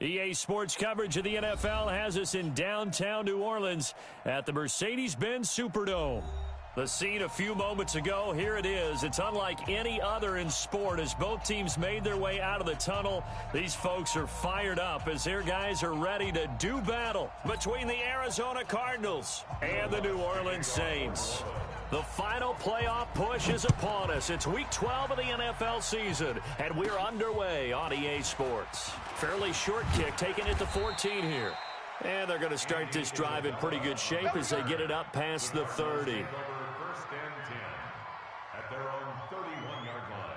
EA Sports coverage of the NFL has us in downtown New Orleans at the Mercedes-Benz Superdome. The scene a few moments ago, here it is. It's unlike any other in sport as both teams made their way out of the tunnel. These folks are fired up as their guys are ready to do battle between the Arizona Cardinals and the New Orleans Saints. The final playoff push is upon us. It's Week 12 of the NFL season, and we're underway on EA Sports. Fairly short kick, taking it to 14 here. And they're going to start this drive in pretty good shape as they get it up past the 30. First and 10 at their own 31-yard line.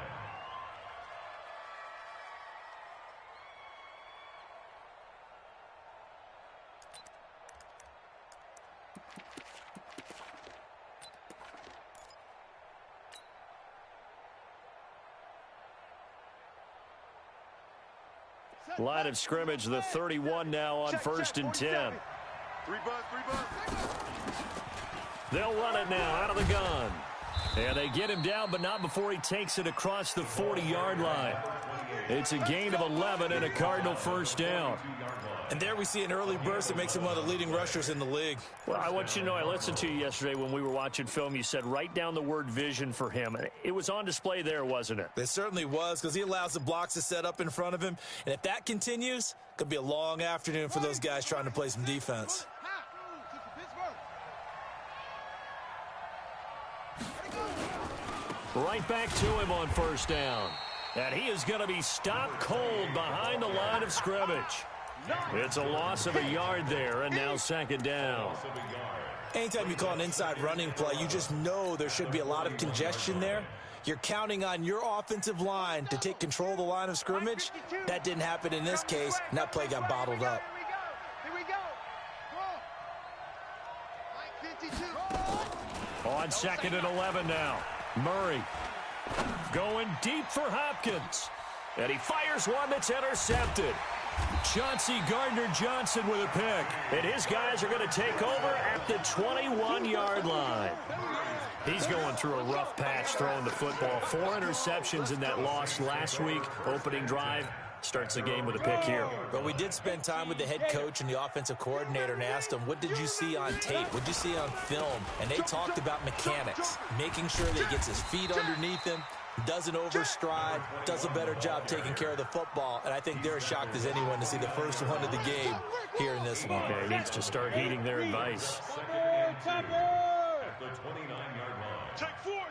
Line of scrimmage, the 31 now on first and 10. They'll run it now out of the gun. And they get him down, but not before he takes it across the 40-yard line. It's a gain of 11 and a Cardinal first down. And there we see an early burst that makes him one of the leading rushers in the league. Well, I want you to know, I listened to you yesterday when we were watching film. You said write down the word vision for him. It was on display there, wasn't it? It certainly was, because he allows the blocks to set up in front of him. And if that continues, it could be a long afternoon for those guys trying to play some defense. Right back to him on first down. And he is going to be stopped cold behind the line of scrimmage. It's a loss of a yard there, and now second down. Anytime you call an inside running play, you just know there should be a lot of congestion there. You're counting on your offensive line to take control of the line of scrimmage. That didn't happen in this case, and that play got bottled up. Here we go. On second and 11 now. Murray going deep for Hopkins. And he fires one that's intercepted. Chauncey Gardner-Johnson with a pick. And his guys are going to take over at the 21-yard line. He's going through a rough patch throwing the football. 4 interceptions in that loss last week. Opening drive. Starts the game with a pick here. But we did spend time with the head coach and the offensive coordinator and asked them, what did you see on tape? What did you see on film? And they talked about mechanics, making sure that he gets his feet underneath him, doesn't overstride, does a better job taking care of the football. And I think they're as shocked as anyone to see the first one of the game here in this one. Okay, he needs to start heeding their advice. At the 29-yard line. Take four.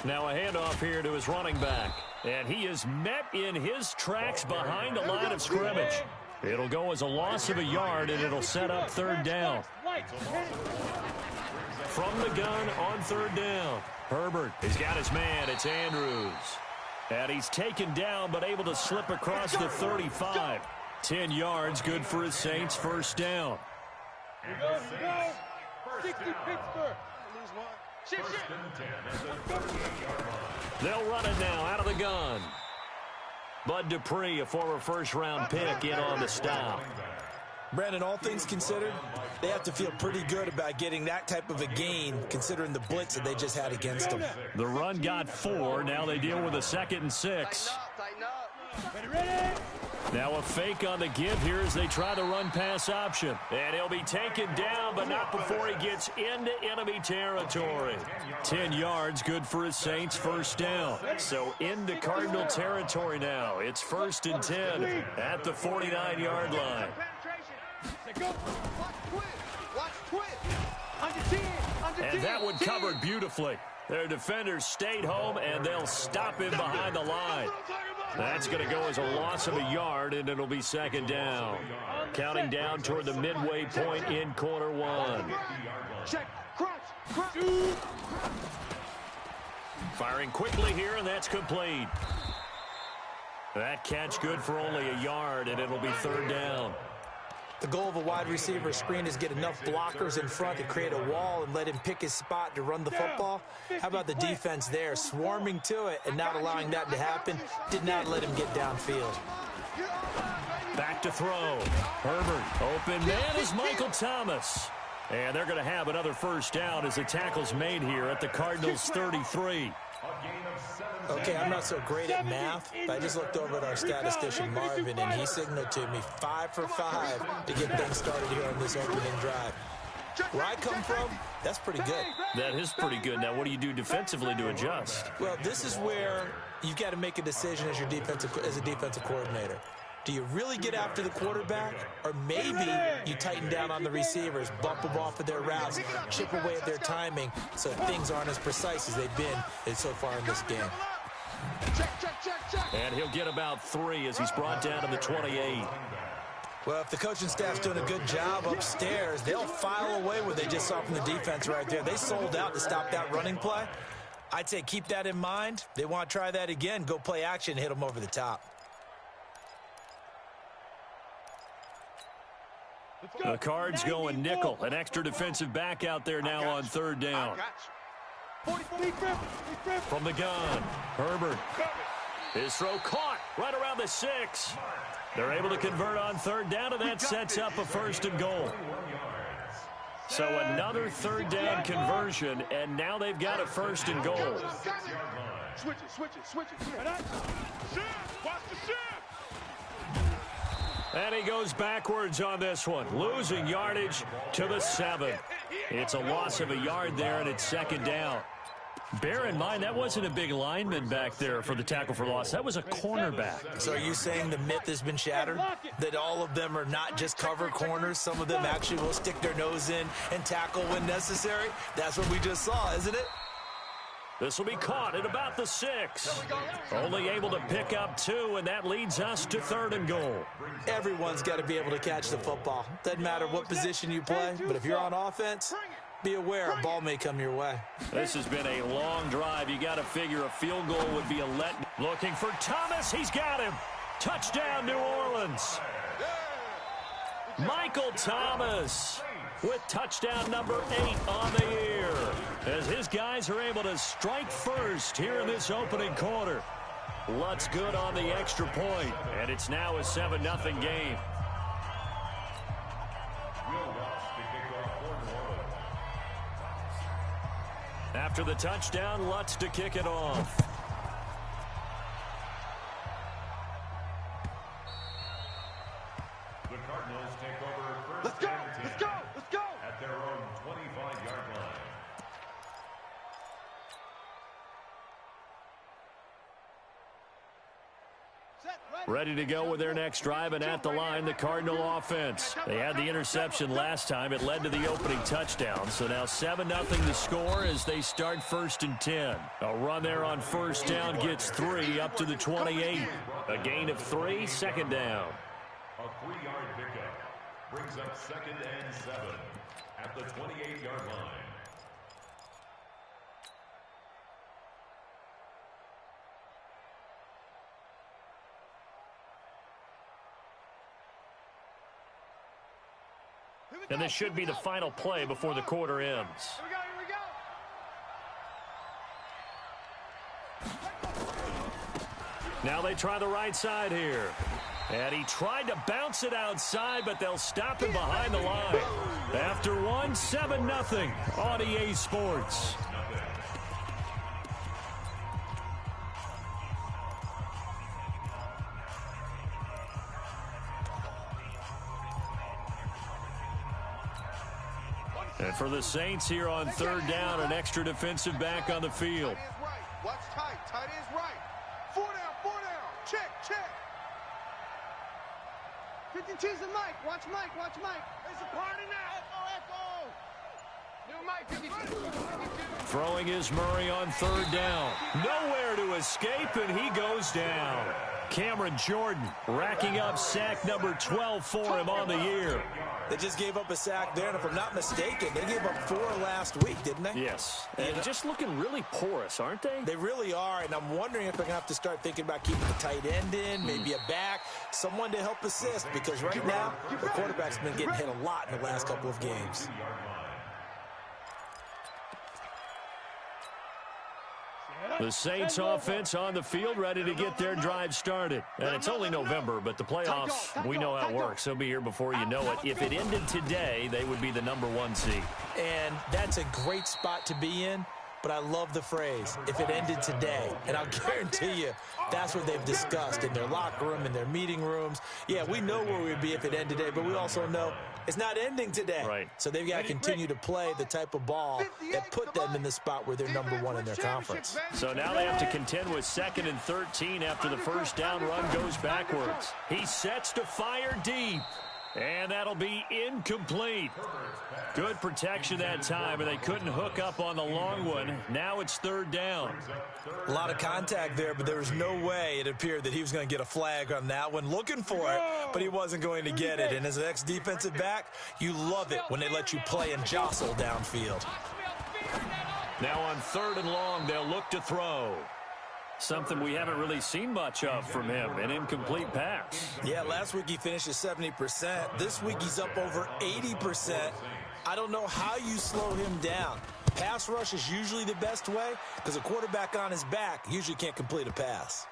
Now a handoff here to his running back. And he is met in his tracks behind the line of scrimmage. It'll go as a loss of a yard, and it'll set up third down. From the gun on third down. Herbert has got his man. It's Andrews. And he's taken down, but able to slip across the 35. 10 yards, good for his Saints, first down. First and 10 at the 38-yard line. They'll run it now out of the gun. Bud Dupree, a former first-round pick, in on the stop. Brandon, all things considered, they have to feel pretty good about getting that type of a gain, considering the blitz that they just had against them. The run got 4. Now they deal with a 2nd and 6. Now a fake on the give here as they try the run-pass option. And he'll be taken down, but not before he gets into enemy territory. 10 yards, good for his Saints, first down. So into Cardinal territory now. It's first and 10 at the 49-yard line. And that one covered beautifully. Their defenders stayed home, and they'll stop him behind the line. That's going to go as a loss of a yard, and it'll be second down. Counting down toward the midway point in quarter one. Firing quickly here, and that's complete. That catch good for only a yard, and it'll be third down. The goal of a wide receiver screen is get enough blockers in front to create a wall and let him pick his spot to run the football. How about the defense there, swarming to it and not allowing that to happen? Did not let him get downfield. Back to throw. Herbert, open man is Michael Thomas. And they're going to have another first down as the tackle's made here at the Cardinals' 33. Okay, I'm not so great at math, but I just looked over at our statistician Marvin, and he signaled to me 5 for 5 to get things started here on this opening drive. Where I come from, that's pretty good. That is pretty good. Now, what do you do defensively to adjust? Well, this is where you've got to make a decision as a defensive coordinator. Do you really get after the quarterback, or maybe you tighten down on the receivers, bump them off of their routes, chip away at their timing so things aren't as precise as they've been so far in this game? And he'll get about 3 as he's brought down to the 28. Well, if the coaching staff's doing a good job upstairs, they'll file away what they just saw from the defense right there. They sold out to stop that running play. I'd say keep that in mind. They want to try that again, go play action, hit them over the top. The Cards going nickel. An extra defensive back out there now on 3rd down. From the gun, Herbert. His throw caught right around the 6. They're able to convert on 3rd down, and that sets up a 1st and goal. So another 3rd down conversion, and now they've got a 1st and goal. Switch it. Watch the shift. And he goes backwards on this one, losing yardage to the 7. It's a loss of a yard there, and it's 2nd down. Bear in mind, that wasn't a big lineman back there for the tackle for loss. That was a cornerback. So are you saying the myth has been shattered? That all of them are not just cover corners? Some of them actually will stick their nose in and tackle when necessary? That's what we just saw, isn't it? This will be caught at about the 6. Only able to pick up 2, and that leads us to 3rd and goal. Everyone's got to be able to catch the football. Doesn't matter what position you play, but if you're on offense, be aware a ball may come your way. This has been a long drive. You got to figure a field goal would be a let. Looking for Thomas. He's got him. Touchdown, New Orleans. Michael Thomas with touchdown number 8 on the year, as his guys are able to strike first here in this opening quarter. Lutz good on the extra point, and it's now a 7-0 game. After the touchdown, Lutz to kick it off. The Cardinals take over 1st Let's go. at their own 25-yard line. Ready to go with their next drive, and at the line, the Cardinal offense. They had the interception last time. It led to the opening touchdown. So now 7-0 to score as they start 1st and 10. A run there on 1st down gets 3 up to the 28. A gain of 3, 2nd down. A 3-yard pickup brings up 2nd and 7 at the 28-yard line. And this should be the final play before the quarter ends. Now they try the right side here. And he tried to bounce it outside, but they'll stop him behind the line. After 1, 7-0 on EA Sports. And for the Saints here on 3rd down, an extra defensive back on the field. Watch tight. Tight is right. 4 down. Check. 52's the Mike. Watch Mike. It's a party now. Echo. New Mike, 52. Throwing is Murray on 3rd down. Nowhere to escape, and he goes down. Cameron Jordan racking up sack number 12 for him on the year. They just gave up a sack there, and if I'm not mistaken, they gave up 4 last week, didn't they? Yes. And just looking really porous, aren't they? They really are, and I'm wondering if they're going to have to start thinking about keeping the tight end in, maybe a back, someone to help assist, because right now, the quarterback's been getting hit a lot in the last couple of games. The Saints offense on the field, ready to get their drive started. And it's only November, but the playoffs, we know how it works. They'll be here before you know it. If it ended today, they would be the number 1 seed. And that's a great spot to be in. but I love the phrase, if it ended today. And I'll guarantee you, that's what they've discussed in their locker room, in their meeting rooms. Yeah, we know where we'd be if it ended today, but we also know it's not ending today. Right. So they've got to continue to play the type of ball that put them in the spot where they're #1 in their conference. So now they have to contend with 2nd and 13 after the first down run goes backwards. He sets to fire deep, and that'll be incomplete. Good protection that time, and they couldn't hook up on the long one. Now it's 3rd down. A lot of contact there, but there was no way it appeared that he was going to get a flag on that one. Looking for it, but he wasn't going to get it. And as an ex-defensive back, you love it when they let you play and jostle downfield. Now on 3rd and long, they'll look to throw. Something we haven't really seen much of from him, an incomplete pass. Yeah, last week he finished at 70%. This week he's up over 80%. I don't know how you slow him down. Pass rush is usually the best way because a quarterback on his back usually can't complete a pass.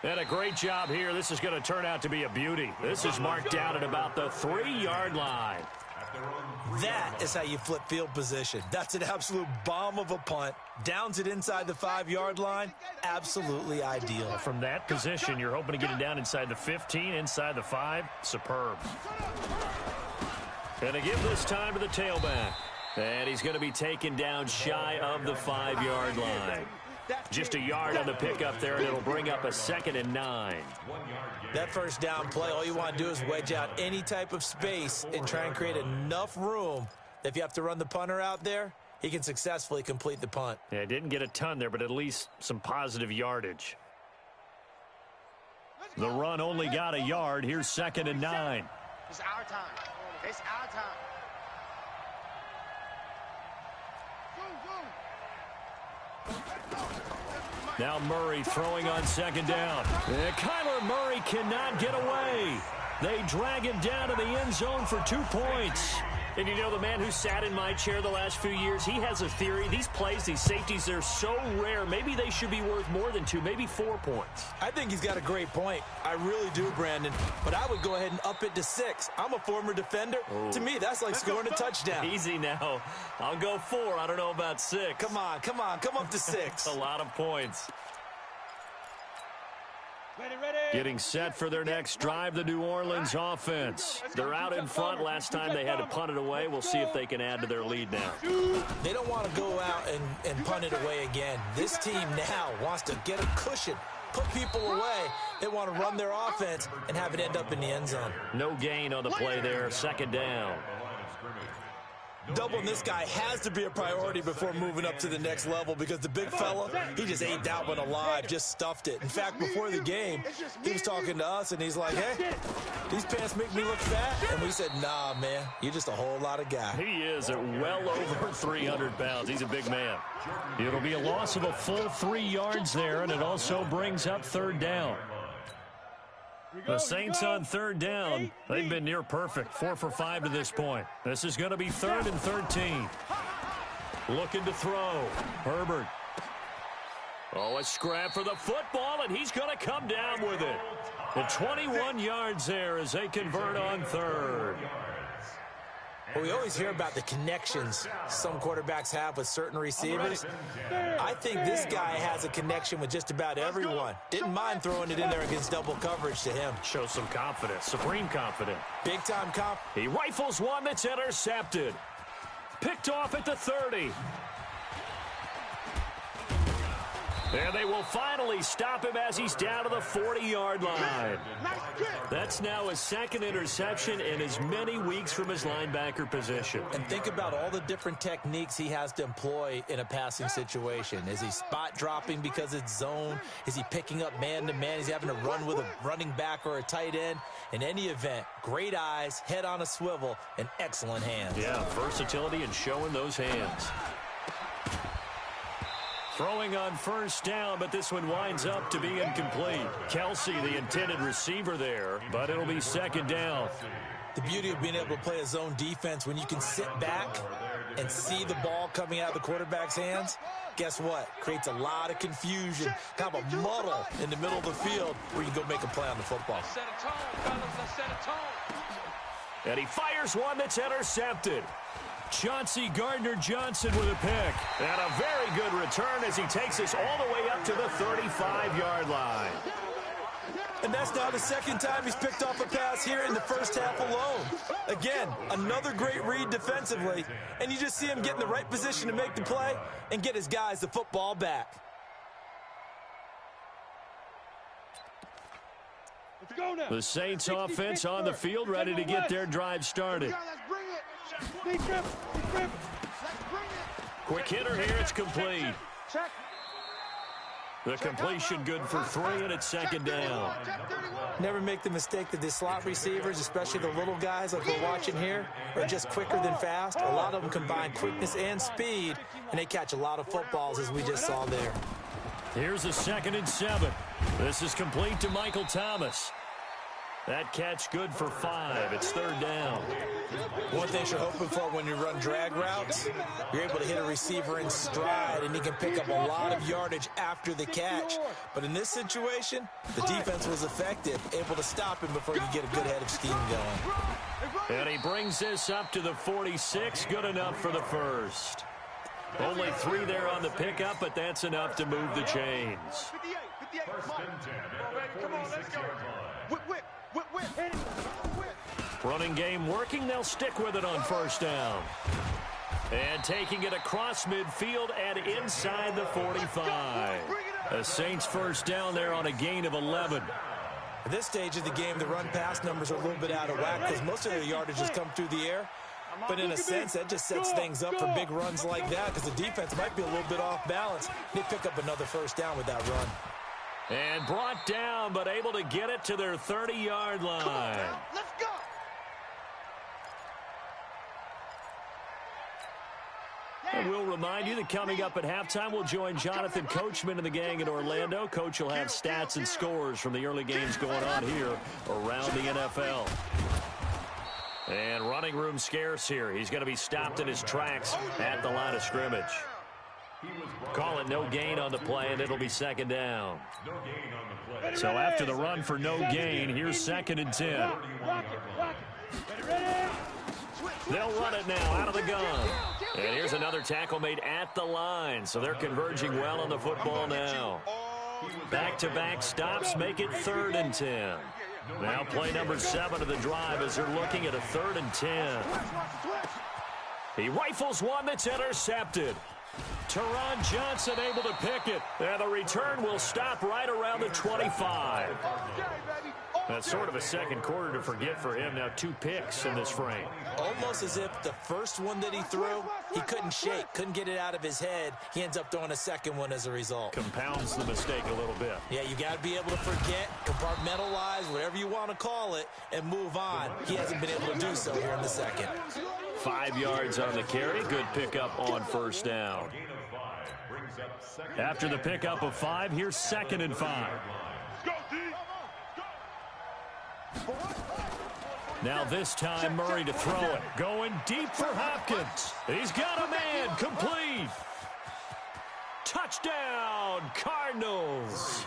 And a great job here. This is going to turn out to be a beauty. This is marked down at about the 3-yard line. That is how you flip field position. That's an absolute bomb of a punt. Downs it inside the 5-yard line. Absolutely ideal. From that position, you're hoping to get it down inside the 15, inside the 5. Superb. And to give this time to the tailback. And he's going to be taken down shy of the 5-yard line. Just a yard on the pickup there, and it'll bring up a 2nd and 9. That first down play, all you want to do is wedge out any type of space and try and create enough room that if you have to run the punter out there, he can successfully complete the punt. Yeah, didn't get a ton there, but at least some positive yardage. The run only got a yard. Here's 2nd and 9. It's our time. It's our time. Now Murray throwing on 2nd down. And Kyler Murray cannot get away. They drag him down to the end zone for 2 points. And you know, the man who sat in my chair the last few years, he has a theory. These plays, these safeties, they're so rare. Maybe they should be worth more than 2, maybe 4 points. I think he's got a great point. I really do, Brandon. But I would go ahead and up it to 6. I'm a former defender. Ooh. To me, that's like scoring a touchdown. Easy now. I'll go 4. I don't know about 6. Come on. Come up to 6. A lot of points. Ready. Getting set for their next drive, the New Orleans offense. They're out in front. Last time they had to punt it away. We'll see if they can add to their lead now. They don't want to go out and punt it away again. This team now wants to get a cushion, put people away. They want to run their offense and have it end up in the end zone. No gain on the play there. 2nd down. Doubling this guy has to be a priority before moving up to the next level because the big fella, he just ate that one alive, just stuffed it. In fact, before the game, he was talking to us, and he's like, hey, these pants make me look fat? And we said, nah, man, you're just a whole lot of guy. He is at well over 300 pounds. He's a big man. It'll be a loss of a full 3 yards there, and it also brings up 3rd down. The Saints on 3rd down, they've been near perfect, 4 for 5 to this point. This is going to be 3rd and 13. Looking to throw. Herbert. Oh, a scrap for the football, and he's going to come down with it. The 21 yards there as they convert on 3rd. Well, we always hear about the connections some quarterbacks have with certain receivers. I think this guy has a connection with just about everyone. Didn't mind throwing it in there against double coverage to him. Shows some confidence, supreme confidence. Big-time confidence. He rifles one that's intercepted. Picked off at the 30. And they will finally stop him as he's down to the 40-yard line. That's now his 2nd interception in as many weeks from his linebacker position. And think about all the different techniques he has to employ in a passing situation. Is he spot dropping because it's zone? Is he picking up man-to-man? Is he having to run with a running back or a tight end? In any event, great eyes, head on a swivel, and excellent hands. Yeah, versatility and showing those hands. Throwing on 1st down, but this one winds up to be incomplete. Kelsey, the intended receiver there, but it'll be 2nd down. The beauty of being able to play a zone defense when you can sit back and see the ball coming out of the quarterback's hands, guess what? Creates a lot of confusion, kind of a muddle in the middle of the field where you can go make a play on the football. Let's set a tone, fellas. Let's set a tone. And he fires one that's intercepted. Chauncey Gardner-Johnson with a pick. And a very good return as he takes us all the way up to the 35-yard line. And that's now the second time he's picked off a pass here in the first half alone. Again, another great read defensively, and you just see him get in the right position to make the play and get his guys the football back. Let's go now. The Saints offense on the field, ready to get their drive started. Let's bring it. Let's bring it. Quick hitter here, it's complete. Check. The completion good for 3, and it's second down. Never make the mistake that the slot receivers, especially the little guys like we're watching here, are just quicker than fast. A lot of them combine quickness and speed, and they catch a lot of footballs, as we just saw there. Here's a 2nd and 7. This is complete to Michael Thomas. That catch good for 5. It's 3rd down. One thing you're hoping for when you run drag routes, you're able to hit a receiver in stride, and he can pick up a lot of yardage after the catch. But in this situation, the defense was effective, able to stop him before he could get a good head of steam going. And he brings this up to the 46. Good enough for the first. Only 3 there on the pickup, but that's enough to move the chains. 58. Come on, let's go. Whip. Running game working. They'll stick with it on 1st down. And taking it across midfield and inside the 45. The Saints 1st down there on a gain of 11. At this stage of the game, the run-pass numbers are a little bit out of whack because most of their yardage has come through the air. But in a sense, that just sets things up for big runs like that because the defense might be a little bit off balance. They pick up another 1st down with that run. And brought down, but able to get it to their 30-yard line. Let's go. And we'll remind you that coming up at halftime, we'll join Jonathan Coachman and the gang in Orlando. Coach will have stats and scores from the early games going on here around the NFL. And running room scarce here. He's going to be stopped in his tracks at the line of scrimmage. Call it no gain on the play, and it'll be 2nd down. So after the run for no gain, here's 2nd and 10. They'll run it now out of the gun. And here's another tackle made at the line, so they're converging well on the football now. Back-to-back stops make it 3rd and 10. Now play number 7 of the drive as they're looking at a 3rd and 10. He rifles one that's intercepted. Teron Johnson able to pick it. And the return will stop right around the 25. That's sort of a second quarter to forget for him. Now 2 picks in this frame. Almost as if the first one that he threw, he couldn't shake, couldn't get it out of his head. He ends up throwing a second one as a result. Compounds the mistake a little bit. Yeah, you got to be able to forget, compartmentalize, whatever you want to call it, and move on. He hasn't been able to do so here in the second. 5 yards on the carry. Good pickup on 1st down. After the pickup of 5, here's 2nd and 5. Now this time Murray to throw it. Going deep for Hopkins. He's got a man. Complete. Touchdown, Cardinals.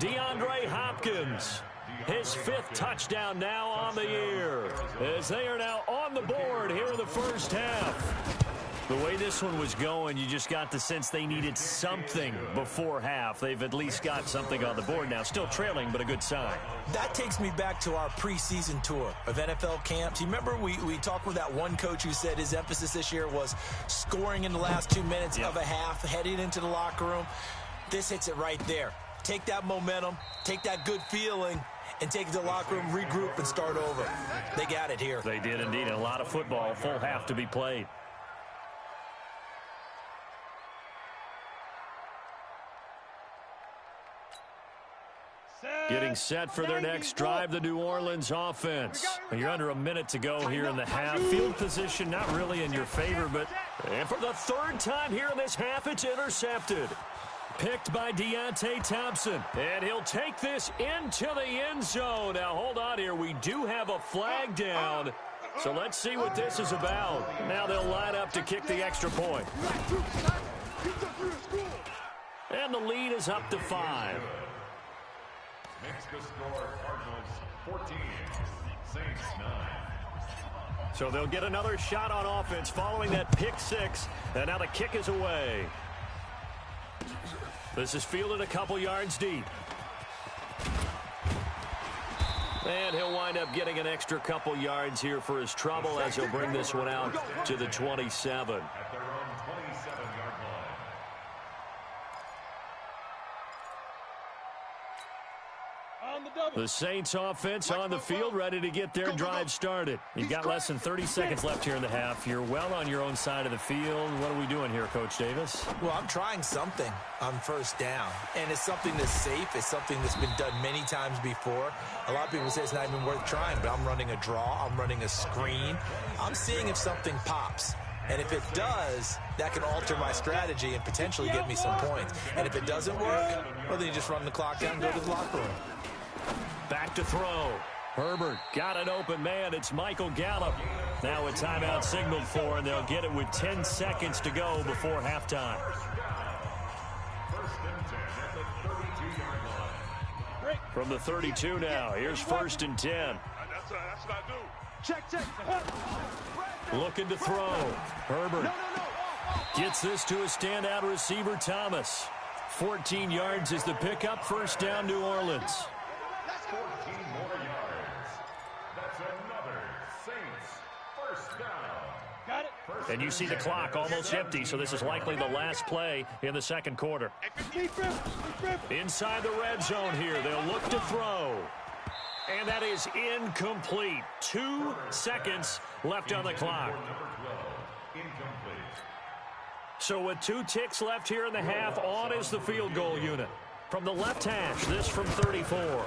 DeAndre Hopkins. His 5th touchdown now on the year. As they are now on the board here in the first half. The way this one was going, you just got the sense they needed something before half. They've at least got something on the board now. Still trailing, but a good sign. That takes me back to our preseason tour of NFL camps. You remember we talked with that one coach who said his emphasis this year was scoring in the last 2 minutes of a half, heading into the locker room. This hits it right there. Take that momentum, take that good feeling, and take it to the locker room, regroup, and start over. They got it here. They did indeed. A lot of football, full half to be played. Getting set for their next drive, the New Orleans offense. You're under a minute to go here in the half. Field position not really in your favor, but and for the 3rd time here in this half, it's intercepted. Picked by Deontay Thompson. And he'll take this into the end zone. Now, hold on here. We do have a flag down. So let's see what this is about. Now they'll line up to kick the extra point. And the lead is up to 5. Makes the score Cardinals 14, Saints 9. So they'll get another shot on offense following that pick six. And now the kick is away. This is fielded a couple yards deep. And he'll wind up getting an extra couple yards here for his trouble as he'll bring this one out to the 27. At their own 27-yard line. The Saints offense on the field, ready to get their drive started. You've got less than 30 seconds left here in the half. You're well on your own side of the field. What are we doing here, Coach Davis? Well, I'm trying something on first down, and it's something that's safe. It's something that's been done many times before. A lot of people say it's not even worth trying, but I'm running a draw. I'm running a screen. I'm seeing if something pops. And if it does, that can alter my strategy and potentially get me some points. And if it doesn't work, well, then you just run the clock down and go to the locker room. Back to throw. Herbert got an open man. It's Michael Gallup. Now a timeout signaled for, and they'll get it with 10 seconds to go before halftime. First and 10 at the 32-yard line. From the 32 now, here's first and 10. That's what I do. Check. Looking to throw. Herbert gets this to a standout receiver, Thomas. 14 yards is the pickup. First down, New Orleans. 14 more yards. That's another Saints first down. Got it. And you see the clock almost empty, so this is likely the last play in the second quarter. Inside the red zone here, they'll look to throw. And that is incomplete. 2 seconds left on the clock. Number 12, incomplete. So with 2 ticks left here in the half, on is the field goal unit. From the left hash, this from 34.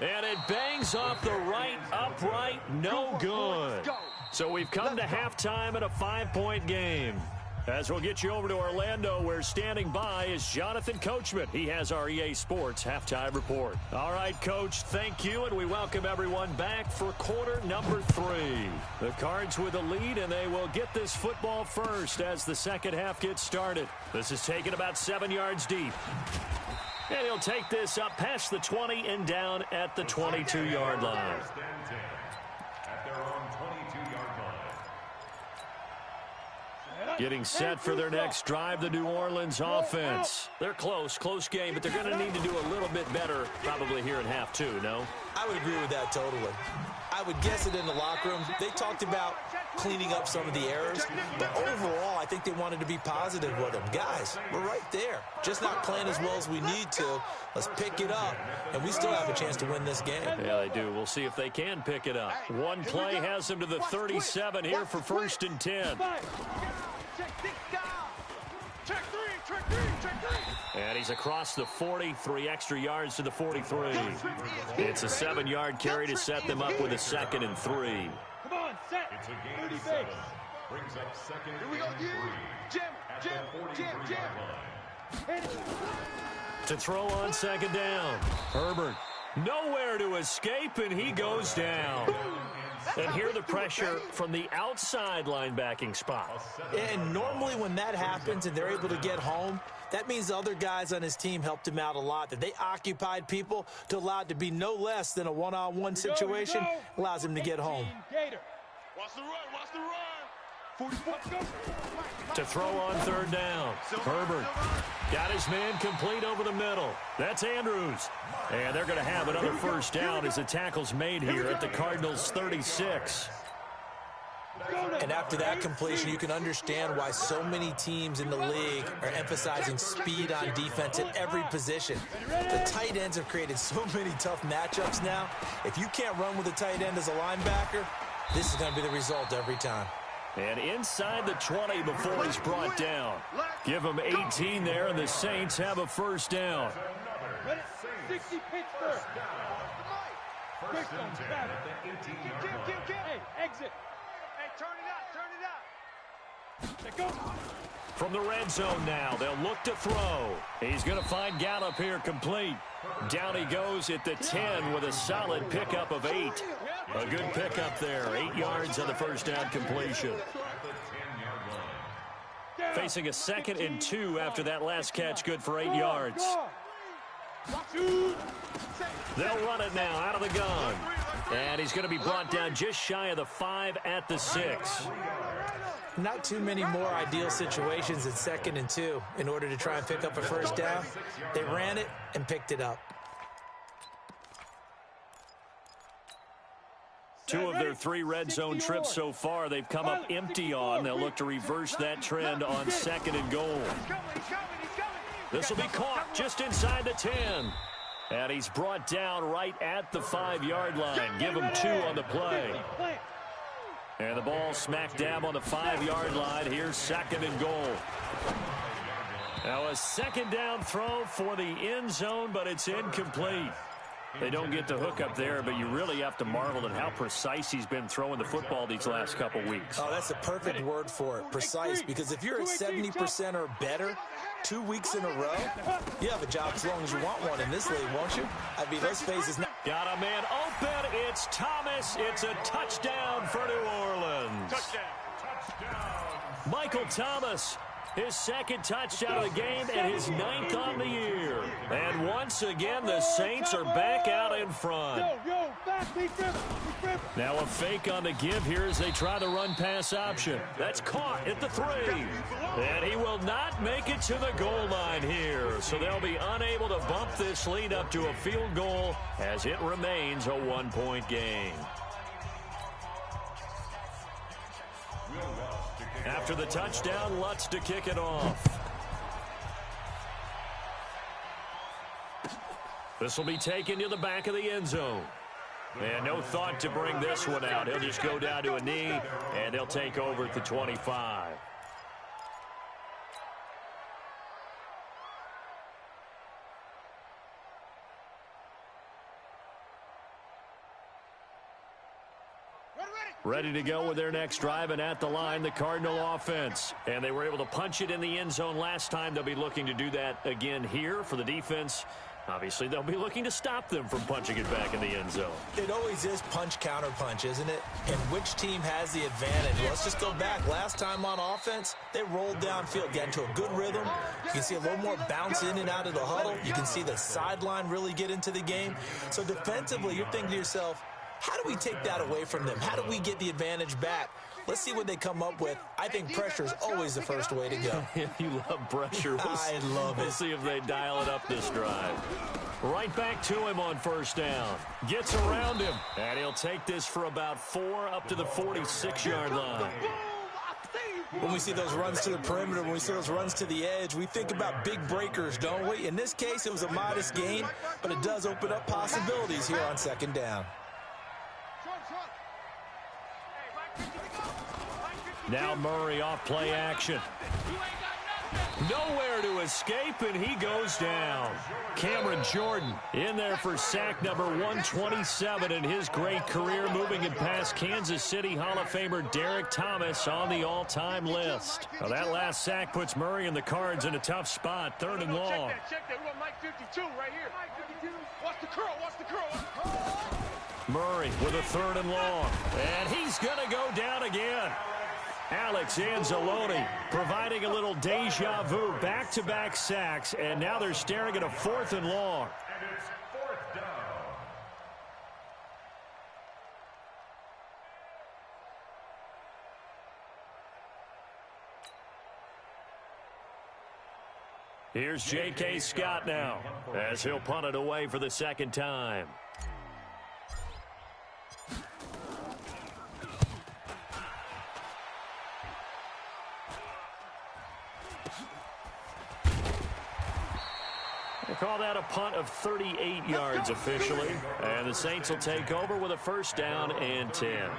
And it bangs off the right upright, no good. So we've come to halftime in a 5-point game. As we'll get you over to Orlando, where standing by is Jonathan Coachman. He has our EA Sports halftime report. All right, Coach, thank you, and we welcome everyone back for quarter number 3. The Cards with a lead, and they will get this football first as the second half gets started. This is taken about 7 yards deep. And he'll take this up past the 20 and down at the 22-yard line. First and 10 at their own 22-yard line. Getting set for their next drive, the New Orleans offense. They're close game, but they're going to need to do a little bit better probably here in half 2, no? I would agree with that totally. I would guess it in the locker room. They talked about cleaning up some of the errors, but overall, I think they wanted to be positive with them. Guys, we're right there. Just not playing as well as we need to. Let's pick it up, and we still have a chance to win this game. Yeah, they do. We'll see if they can pick it up. One play has them to the 37 here for first and 10. And he's across the 40, 3 extra yards to the 43. It's a 7-yard carry to set them up with a 2nd and 3. Come on, set. It's a gain of 7. Brings up 2nd and 3. At the 43-yard line. To throw on 2nd down. Herbert nowhere to escape, and he goes down. And here the pressure from the outside linebacking spot. And normally when that happens and they're able to get home, that means the other guys on his team helped him out a lot. That they occupied people to allow it to be no less than a one-on-one situation. Allows him to get home. Watch the run. 44. To throw on 3rd down. Herbert got his man complete over the middle. That's Andrews. And they're going to have another first down as the tackle's made here at the Cardinals' 36. And after that completion, you can understand why so many teams in the league are emphasizing speed on defense at every position. The tight ends have created so many tough matchups now. If you can't run with a tight end as a linebacker, this is going to be the result every time. And inside the 20 before he's brought down. Give him 18 there, and the Saints have a first down. 60 Pittsburgh. First and 10 at the 18-yard line. Hey, exit. Hey, turn it up. From the red zone now, they'll look to throw. He's going to find Gallup here complete. Down he goes at the 10 with a solid pickup of 8. A good pickup there. 8 yards on the first down completion. Facing a 2nd and 2 after that last catch, good for 8 yards. They'll run it now out of the gun. And he's going to be brought down just shy of the 5 at the 6. Not too many more ideal situations in 2nd and 2 in order to try and pick up a first down. They ran it and picked it up. 2 of their 3 red zone trips so far, they've come up empty on. They'll look to reverse that trend on 2nd and goal. This will be caught just inside the 10. And he's brought down right at the 5-yard line. Give him 2 on the play. And the ball smack dab on the 5-yard line. Here's 2nd and goal. Now a 2nd down throw for the end zone, but it's incomplete. They don't get the hook up there, but you really have to marvel at how precise he's been throwing the football these last couple weeks. Oh, that's a perfect word for it, precise, because if you're at 70% or better 2 weeks in a row, you have a job as long as you want one in this league, won't you? I mean, let's face it. Got a man open. It's Thomas. It's a touchdown for New Orleans. Michael Thomas, his 2nd touchdown of the game and his 9th on the year. And once again, the Saints are back out in front. Now a fake on the give here as they try the run-pass option. That's caught at the 3. And he will not make it to the goal line here. So they'll be unable to bump this lead up to a field goal as it remains a 1-point game. After the touchdown, Lutz to kick it off. This will be taken to the back of the end zone. And no thought to bring this one out. He'll just go down to a knee, and they'll take over at the 25. Ready to go with their next drive, and at the line, the Cardinal offense. And they were able to punch it in the end zone last time. They'll be looking to do that again here for the defense. Obviously, they'll be looking to stop them from punching it back in the end zone. It always is punch-counter-punch, isn't it? And which team has the advantage? Let's just go back. Last time on offense, they rolled downfield, got into a good rhythm. You can see a little more bounce in and out of the huddle. You can see the sideline really get into the game. So defensively, you're thinking to yourself, how do we take that away from them? How do we get the advantage back? Let's see what they come up with. I think pressure is always the first way to go. You love pressure. I love it. We'll see if they dial it up this drive. Right back to him on first down. Gets around him. And he'll take this for about 4 up to the 46-yard line. When we see those runs to the perimeter, when we see those runs to the edge, we think about big breakers, don't we? In this case, it was a modest gain, but it does open up possibilities here on 2nd down. Now Murray off play action. Nowhere to escape, and he goes down. Cameron Jordan in there for sack number 127 in his great career, moving it past Kansas City Hall of Famer Derek Thomas on the all-time list. Now that last sack puts Murray and the Cards in a tough spot, 3rd and long. Check that. We got Mike 52 right here. Mike 52. Watch the curl. Watch the curl. Murray with a 3rd and long. And he's going to go down again. Alex Anzalone providing a little deja vu, back-to-back sacks, and now they're staring at a 4th and long. And it's 4th down. Here's J.K. Scott now, as he'll punt it away for the 2nd time. They call that a punt of 38 yards officially. And the Saints will take over with a 1st down and 10.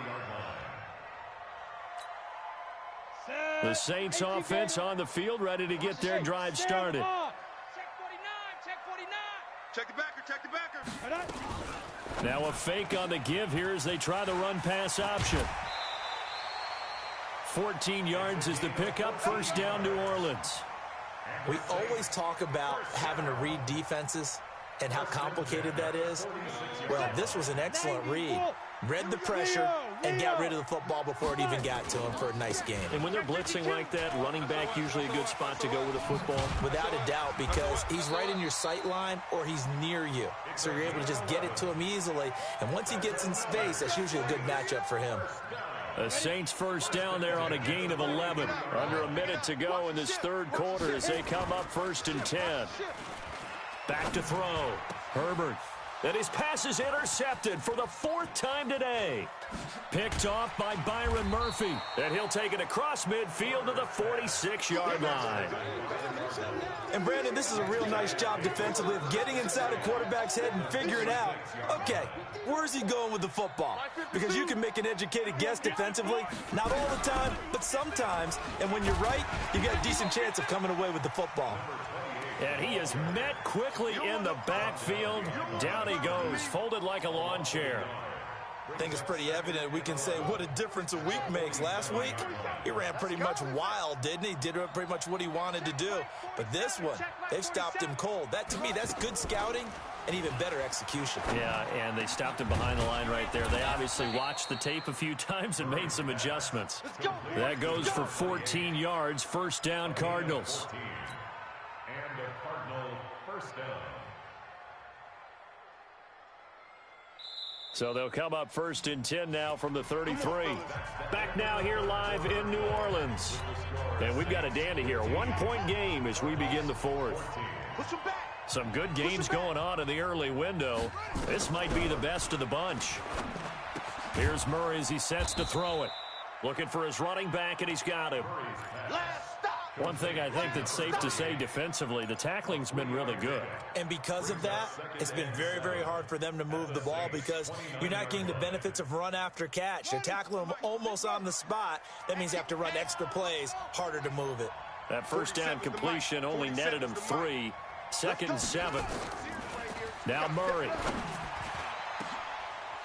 The Saints offense on the field, ready to get their drive started. Check the backer, check the backer. Now a fake on the give here as they try the run-pass option. 14 yards is the pickup, 1st down New Orleans. We always talk about having to read defenses. and how complicated that is? Well, this was an excellent read. Read the pressure and got rid of the football before it even got to him for a nice game. And when they're blitzing like that, running back usually a good spot to go with a football? Without a doubt, because he's right in your sight line or he's near you. So you're able to just get it to him easily. And once he gets in space, that's usually a good matchup for him. The Saints first down there on a gain of 11. Under a minute to go in this third quarter as they come up 1st and 10. Back to throw. Herbert. And his pass is intercepted for the 4th time today. Picked off by Byron Murphy. And he'll take it across midfield to the 46-yard line. And, Brandon, this is a real nice job defensively of getting inside a quarterback's head and figuring out, okay, where's he going with the football? Because you can make an educated guess defensively, not all the time, but sometimes. And when you're right, you got a decent chance of coming away with the football. And he is met quickly in the backfield. Down he goes, folded like a lawn chair. I think it's pretty evident we can say what a difference a week makes. Last week, he ran pretty much wild, didn't he? Did pretty much what he wanted to do. But this one, they've stopped him cold. That, to me, that's good scouting and even better execution. Yeah, and they stopped him behind the line right there. They obviously watched the tape a few times and made some adjustments. That goes for 14 yards. First down, Cardinals. And a Cardinal first down. So they'll come up 1st and 10 now from the 33. Back now here live in New Orleans. And we've got a dandy here. A 1-point game as we begin the 4th. Some good games going on in the early window. This might be the best of the bunch. Here's Murray as he sets to throw it. Looking for his running back, and he's got him. One thing I think that's safe to say defensively, the tackling's been really good. And because of that, it's been very, very hard for them to move the ball because you're not getting the benefits of run after catch. They're tackling them almost on the spot. That means you have to run extra plays, harder to move it. That first down completion only netted him 3. 2nd and 7. Now Murray.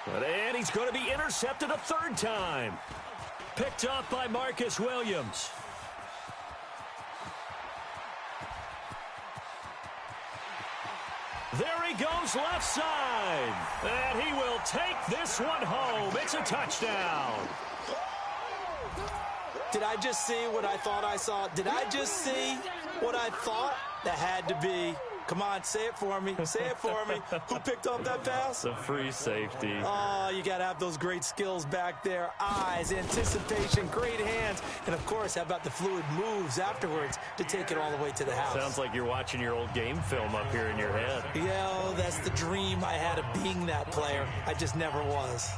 And he's going to be intercepted a 3rd time. Picked up by Marcus Williams. There he goes left side. And he will take this one home. It's a touchdown. Did I just see what I thought I saw? Did I just see what I thought? That had to be. Come on, say it for me. Say it for me. Who picked up that pass? The free safety. Oh, you got to have those great skills back there. Eyes, anticipation, great hands. And, of course, how about the fluid moves afterwards to take it all the way to the house? Sounds like you're watching your old game film up here in your head. Yeah, oh, that's the dream I had of being that player. I just never was.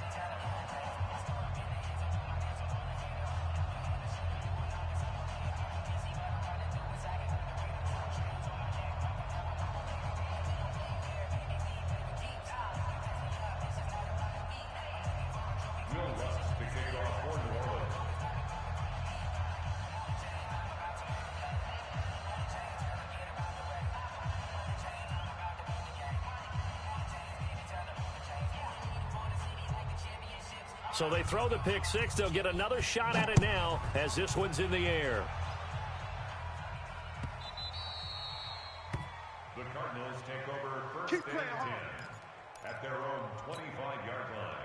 So they throw the pick 6. They'll get another shot at it now as this one's in the air. The Cardinals take over 1st and 10 at their own 25-yard line.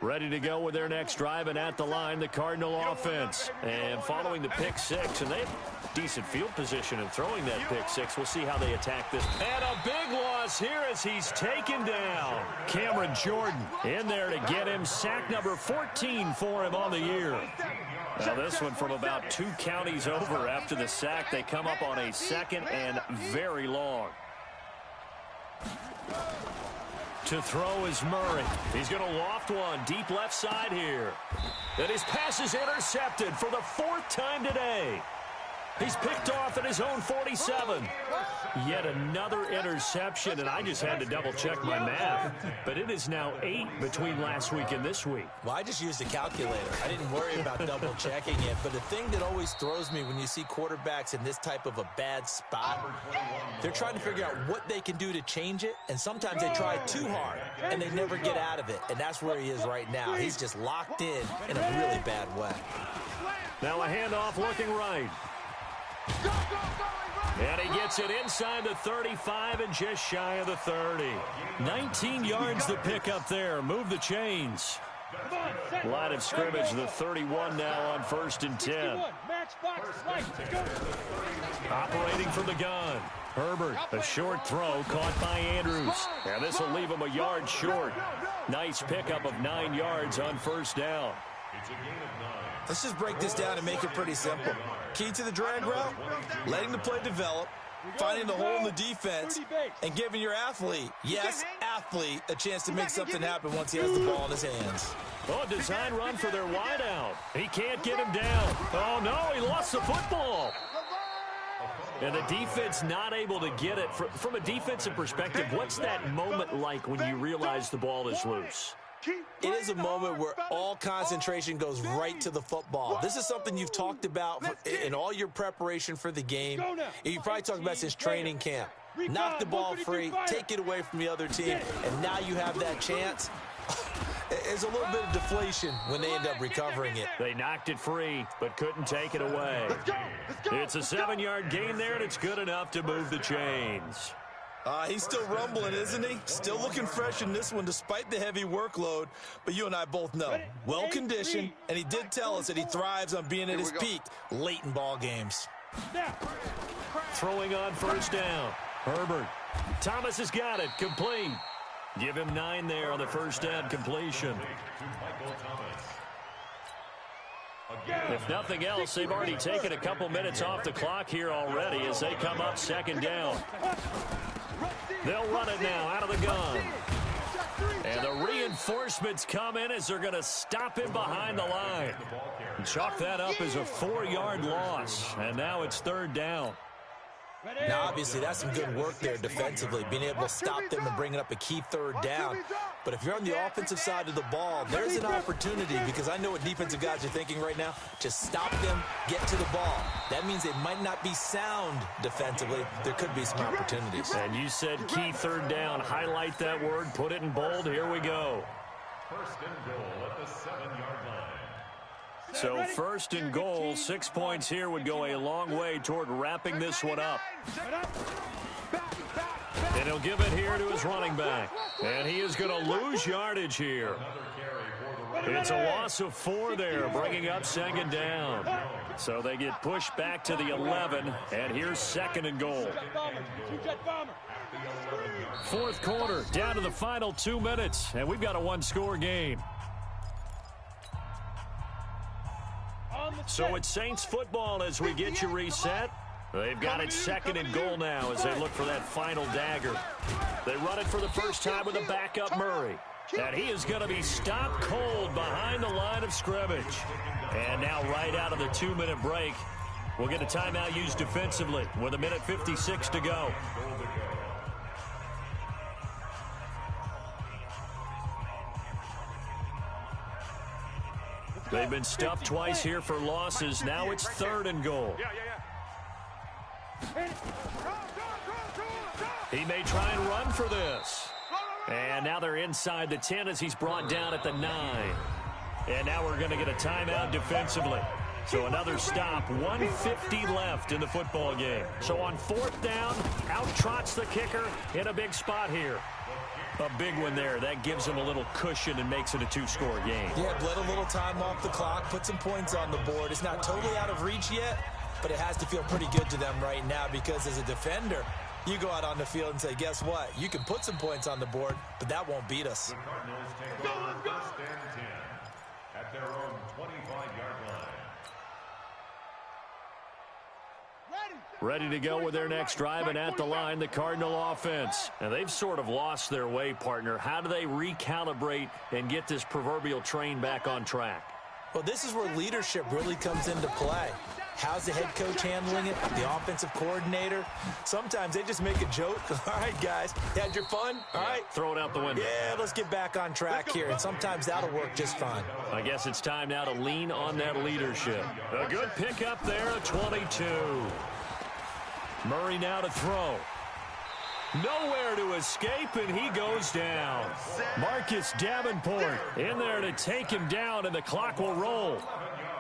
Ready to go with their next drive, and at the line, the Cardinal offense. And following the pick 6, and they have decent field position in throwing that pick 6. We'll see how they attack this. And a big loss here as he's taken down. Cameron Jordan in there to get him. Sack number 14 for him on the year. Now this one from about 2 counties over after the sack. They come up on a 2nd and very long. To throw is Murray. He's going to loft one deep left side here. And his pass is intercepted for the 4th time today. He's picked off at his own 47. Yet another interception, and I just had to double-check my math. But it is now 8 between last week and this week. Well, I just used a calculator. I didn't worry about double-checking it. But the thing that always throws me when you see quarterbacks in this type of a bad spot, they're trying to figure out what they can do to change it. And sometimes they try too hard, and they never get out of it. And that's where he is right now. He's just locked in a really bad way. Now a handoff looking right. Go, go, go, And he gets it inside the 35 and just shy of the 30. 19 yards to pick up there. Move the chains. Line of scrimmage, the 31 now on 1st and 10. Operating from the gun. Herbert, a short throw caught by Andrews. And this will leave him a yard short. Nice pickup of 9 yards on 1st down. Let's just break this down and make it pretty simple. Key to the drag route, letting the play develop, finding the hole in the defense, and giving your athlete, yes, athlete, a chance to make something happen once he has the ball in his hands. Oh, design run for their wideout. He can't get him down. Oh, no, he lost the football. And the defense not able to get it. From a defensive perspective, what's that moment like when you realize the ball is loose? It is a moment where all concentration goes right to the football. This is something you've talked about in all your preparation for the game. You probably talked about since training camp. Knock the ball free, take it away from the other team, and now you have that chance. There's a little bit of deflation when they end up recovering it. They knocked it free, but couldn't take it away. It's a 7-yard gain there, and it's good enough to move the chains. He's still rumbling, isn't he? Still looking fresh in this one despite the heavy workload. But you and I both know, well-conditioned, and he did tell us that he thrives on being at his peak late in ball games. Throwing on 1st down. Herbert. Thomas has got it. Complete. Give him 9 there on the 1st down completion. If nothing else, they've already taken a couple minutes off the clock here already as they come up 2nd down. They'll run it now out of the gun. And the reinforcements come in as they're going to stop him behind the line. Chalk that up as a 4-yard loss. And now it's 3rd down. Now, obviously, that's some good work there defensively, being able to stop them and bringing up a key 3rd down. But if you're on the offensive side of the ball, there's an opportunity, because I know what defensive guys are thinking right now. Just stop them, get to the ball. That means they might not be sound defensively. There could be some opportunities. And you said key 3rd down. Highlight that word, put it in bold. Here we go. 1st and goal at the 7-yard line. So 1st and goal, 6 points here would go a long way toward wrapping this one up. And he'll give it here to his running back. And he is going to lose yardage here. It's a loss of 4 there, bringing up 2nd down. So they get pushed back to the 11, and here's 2nd and goal. 4th quarter, down to the final 2 minutes, and we've got a 1-score game. So it's Saints football as we get you reset. They've got it 2nd and goal now as they look for that final dagger. They run it for the first time with a backup Murray. And he is going to be stopped cold behind the line of scrimmage. And now right out of the 2-minute break, we'll get a timeout used defensively with 1:56 to go. They've been stuffed twice here for losses. Now it's 3rd and goal. He may try and run for this. And now they're inside the 10 as he's brought down at the 9. And now we're going to get a timeout defensively. So another stop, 1:50 left in the football game. So on 4th down, out trots the kicker in a big spot here. A big one there. That gives them a little cushion and makes it a 2-score game. Yeah, bled a little time off the clock, put some points on the board. It's not totally out of reach yet, but it has to feel pretty good to them right now because as a defender, you go out on the field and say, guess what? You can put some points on the board, but that won't beat us. The Cardinals take over 1st and 10 at their own 25-yard line. Ready to go with their next drive, and at the line, the Cardinal offense. And they've sort of lost their way, partner. How do they recalibrate and get this proverbial train back on track? Well, this is where leadership really comes into play. How's the head coach handling it? The offensive coordinator? Sometimes they just make a joke. All right, guys, you had your fun? All right. Throw it out the window. Yeah, let's get back on track here. And sometimes that'll work just fine. I guess it's time now to lean on that leadership. A good pickup there, a 22. Murray now to throw. Nowhere to escape, and he goes down. Marcus Davenport in there to take him down, and the clock will roll.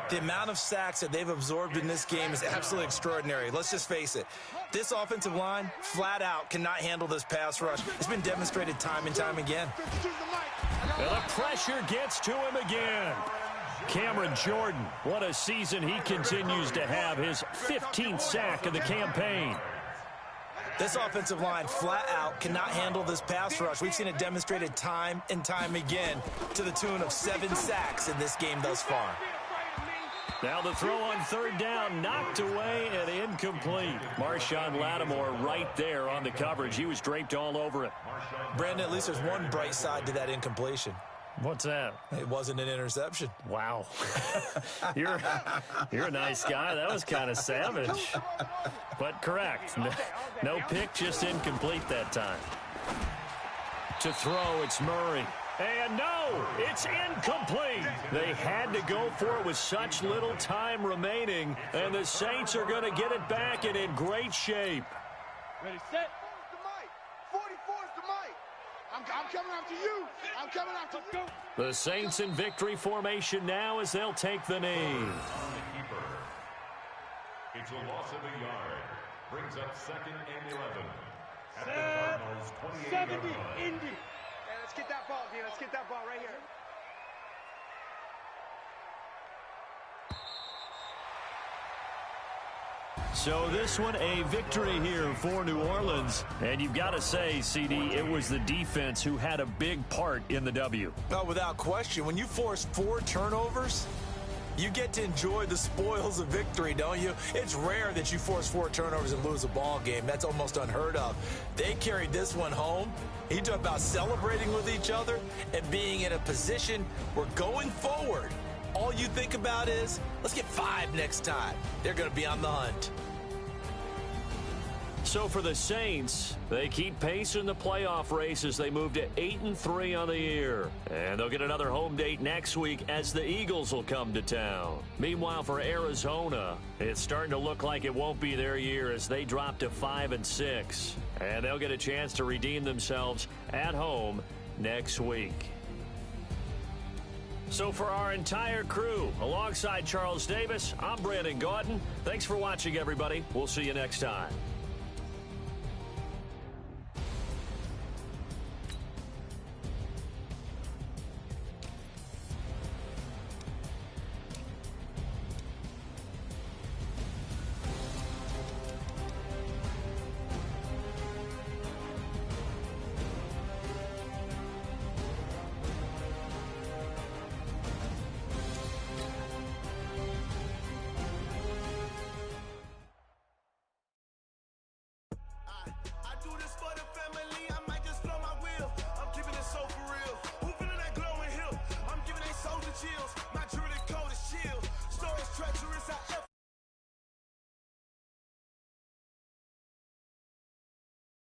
The amount of sacks that they've absorbed in this game is absolutely extraordinary. Let's just face it. This offensive line, flat out, cannot handle this pass rush. It's been demonstrated time and time again. And the pressure gets to him again. Cameron Jordan, what a season he continues to have. His 15th sack of the campaign. This offensive line, flat out, cannot handle this pass rush. We've seen it demonstrated time and time again to the tune of 7 sacks in this game thus far. Now the throw on third down, knocked away and incomplete. Marshawn Lattimore right there on the coverage. He was draped all over it. Brandon, at least there's one bright side to that incompletion. What's that? It wasn't an interception. Wow. You're a nice guy. That was kind of savage. But correct. No pick, just incomplete that time. To throw, it's Murray. And no, it's incomplete. They had to go for it with such little time remaining, and the Saints are going to get it back and in great shape. Ready, set. 44's the mic. I'm coming after you. I'm coming after you. The Saints in victory formation now as they'll take the knee. It's a loss of a yard. Brings up 2nd and 11. At the Cardinals' 28-yard line. Indy. Hey, let's get that ball, D. Let's get that ball right here. So this one a victory here for New Orleans. And you've got to say, CD, it was the defense who had a big part in the W. Oh, without question. When you force 4 turnovers, you get to enjoy the spoils of victory, don't you? It's rare that you force 4 turnovers and lose a ball game. That's almost unheard of. They carried this one home. You talk about celebrating with each other and being in a position where going forward, all you think about is, let's get 5 next time. They're going to be on the hunt. So for the Saints, they keep pace in the playoff race as they move to 8-3 on the year. And they'll get another home date next week as the Eagles will come to town. Meanwhile, for Arizona, it's starting to look like it won't be their year as they drop to 5-6. And they'll get a chance to redeem themselves at home next week. So for our entire crew, alongside Charles Davis, I'm Brandon Gaudin. Thanks for watching, everybody. We'll see you next time.